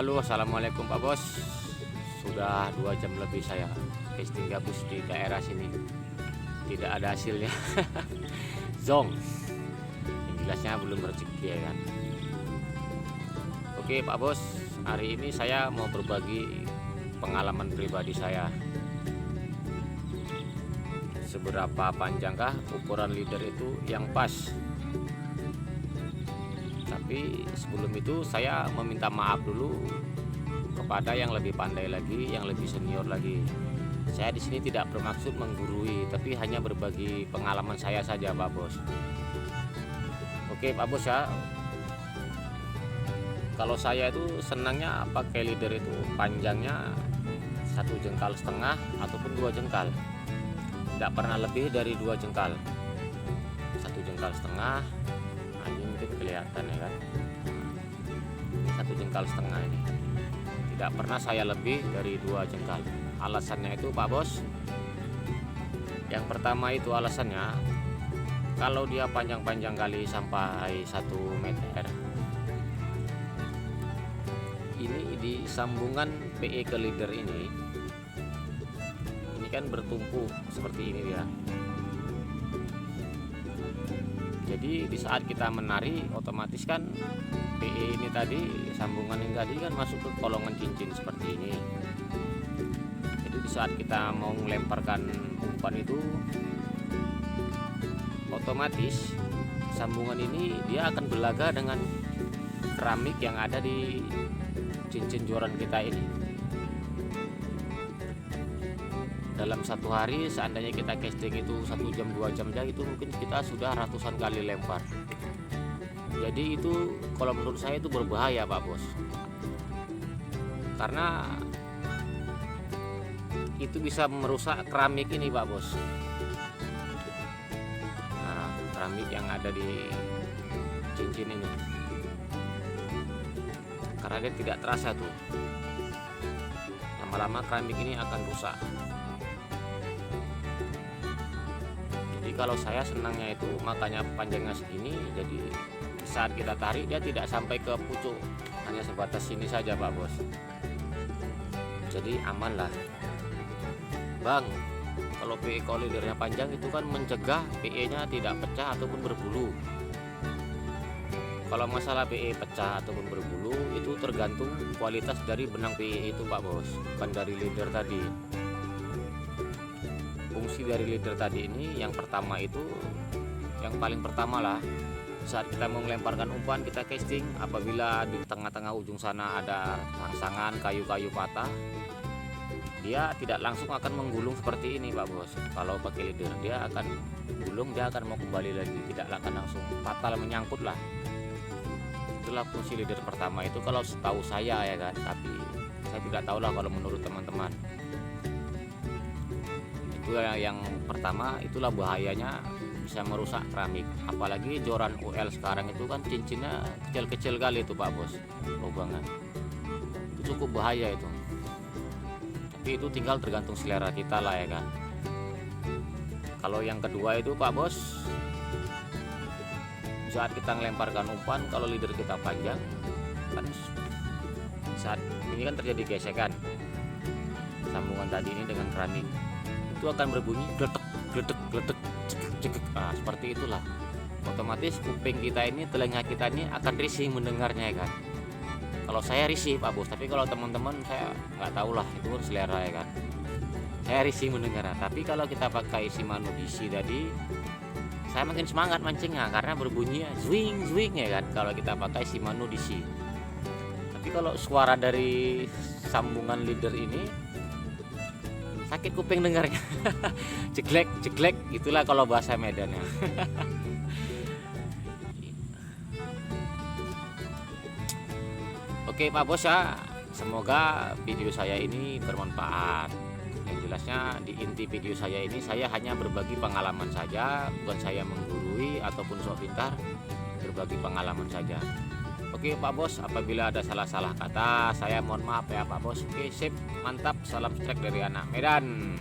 Halo, assalamualaikum Pak Bos. Sudah 2 jam lebih saya casting gabus di daerah sini, tidak ada hasilnya. Zong, yang jelasnya belum rezeki ya kan. Oke Pak Bos, hari ini saya mau berbagi pengalaman pribadi saya. Seberapa panjangkah ukuran leader itu yang pas? Tapi sebelum itu saya meminta maaf dulu kepada yang lebih pandai lagi, yang lebih senior lagi. Saya di sini tidak bermaksud menggurui, tapi hanya berbagi pengalaman saya saja, Pak Bos. Oke, Pak Bos ya. Kalau saya itu senangnya pakai leader itu panjangnya 1,5 jengkal ataupun 2 jengkal. Tidak pernah lebih dari 2 jengkal. 1,5 jengkal. Nah, ini mungkin kelihatan ya kan. 1,5 jengkal ini. Tidak pernah saya lebih dari 2 jengkal. Alasannya itu Pak Bos, yang pertama itu alasannya, kalau dia panjang-panjang kali sampai 1 meter, ini di sambungan PE ke leader ini kan bertumpu seperti ini dia. Jadi di saat kita menari, otomatis kan PE ini tadi, sambungan ini tadi kan masuk ke kolongan cincin seperti ini. Jadi di saat kita mau melemparkan umpan itu, otomatis sambungan ini dia akan berlaga dengan keramik yang ada di cincin joran kita ini. Dalam satu hari seandainya kita casting itu 1 jam 2 jam aja, itu mungkin kita sudah ratusan kali lempar. Jadi itu kalau menurut saya itu berbahaya Pak Bos, karena itu bisa merusak keramik ini Pak Bos. Nah, keramik yang ada di cincin ini, karena dia tidak terasa tuh, lama-lama keramik ini akan rusak. Kalau saya senangnya itu makanya panjangnya segini, jadi saat kita tarik dia tidak sampai ke pucuk, hanya sebatas sini saja Pak Bos. Jadi aman lah Bang. Kalau PE leadernya panjang itu kan mencegah PE nya tidak pecah ataupun berbulu. Kalau masalah PE pecah ataupun berbulu itu tergantung kualitas dari benang PE itu Pak Bos, bukan dari leader tadi. Fungsi dari leader tadi ini yang pertama itu, yang paling pertama lah, saat kita mau melemparkan umpan, kita casting, apabila di tengah-tengah ujung sana ada rangsangan kayu-kayu patah, dia tidak langsung akan menggulung seperti ini Pak Bos. Kalau pakai leader dia akan gulung, dia akan mau kembali lagi, tidak akan langsung fatal menyangkut lah. Itulah fungsi leader pertama itu kalau setahu saya ya kan, tapi saya tidak tahu lah kalau menurut teman-teman. Yang pertama itulah bahayanya, bisa merusak keramik, apalagi joran UL sekarang itu kan cincinnya kecil-kecil kali itu Pak Bos, lubangan itu cukup bahaya itu. Tapi itu tinggal tergantung selera kita lah ya kan. Kalau yang kedua itu Pak Bos, saat kita melemparkan umpan, kalau leader kita panjang kan, saat ini kan terjadi gesekan sambungan tadi ini dengan keramik, itu akan berbunyi gletek gletek gletek cekek. Nah, seperti itulah. Otomatis kuping kita ini, telinga kita ini akan risih mendengarnya ya kan. Kalau saya risih Pak Bos, tapi kalau teman-teman saya nggak tahu lah, itu kan selera ya kan. Saya risih mendengarnya. Tapi kalau kita pakai Shimano DC tadi, saya makin semangat mancingnya karena berbunyi zwing zwing ya kan, kalau kita pakai Shimano DC. Tapi kalau suara dari sambungan leader ini sakit kuping dengarnya. Jeglek jeglek itulah kalau bahasa Medannya. Oke Pak Bos ya, semoga video saya ini bermanfaat. Yang jelasnya di inti video saya ini, saya hanya berbagi pengalaman saja, bukan saya menggurui ataupun sok pintar, berbagi pengalaman saja. Oke Pak Bos, apabila ada salah-salah kata saya mohon maaf ya Pak Bos. Oke sip, mantap, salam strike dari anak Medan.